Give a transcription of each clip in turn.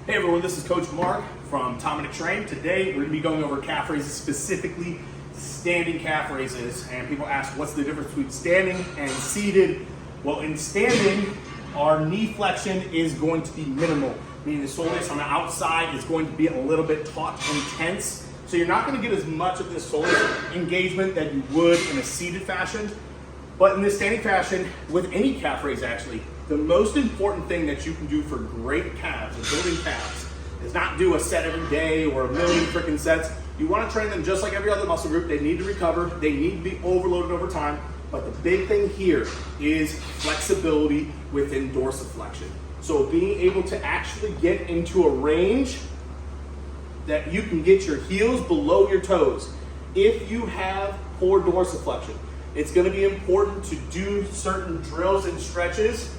Hey everyone, this is Coach Mark from Dominic Train. Today we're going to be going over calf raises, specifically standing calf raises. And people ask, what's the difference between standing and seated? Well, in standing, our knee flexion is going to be minimal, meaning the soleus on the outside is going to be a little bit taut and tense. So you're not going to get as much of this soleus engagement that you would in a seated fashion. But in this standing fashion, with any calf raise actually, the most important thing that you can do for great calves and building calves is not do a set every day or a million freaking sets. You want to train them just like every other muscle group. They need to recover. They need to be overloaded over time. But the big thing here is flexibility within dorsiflexion. So being able to actually get into a range that you can get your heels below your toes. If you have poor dorsiflexion, it's going to be important to do certain drills and stretches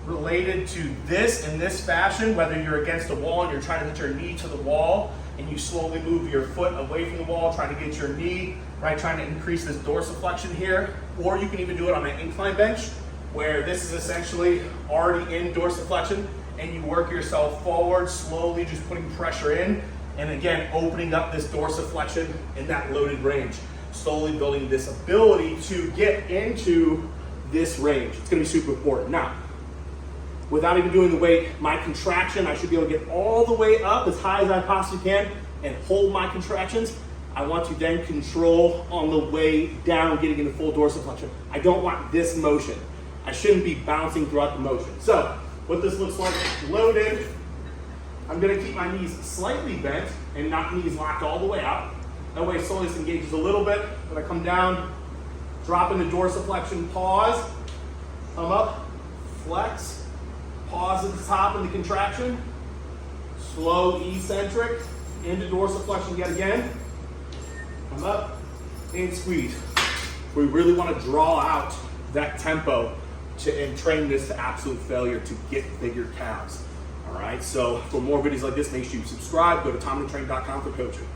related to this in this fashion, whether you're against a wall and you're trying to get your knee to the wall and you slowly move your foot away from the wall, trying to get your knee, right, trying to increase this dorsiflexion here. Or you can even do it on an incline bench where this is essentially already in dorsiflexion and you work yourself forward, slowly just putting pressure in and again, opening up this dorsiflexion in that loaded range. Slowly building this ability to get into this range. It's gonna be super important. Now, without even doing the weight, my contraction, I should be able to get all the way up as high as I possibly can and hold my contractions. I want to then control on the way down, getting into full dorsiflexion. I don't want this motion. I shouldn't be bouncing throughout the motion. So, what this looks like, loaded. I'm gonna keep my knees slightly bent and not knees locked all the way out. That way soleus engages a little bit. When I come down, drop into dorsiflexion, pause, come up, flex, pause at the top in the contraction, slow eccentric, into dorsiflexion yet again, come up, and squeeze. We really want to draw out that tempo and train this to absolute failure to get bigger calves. All right, so for more videos like this, make sure you subscribe, go to TommyTrain.com for coaching.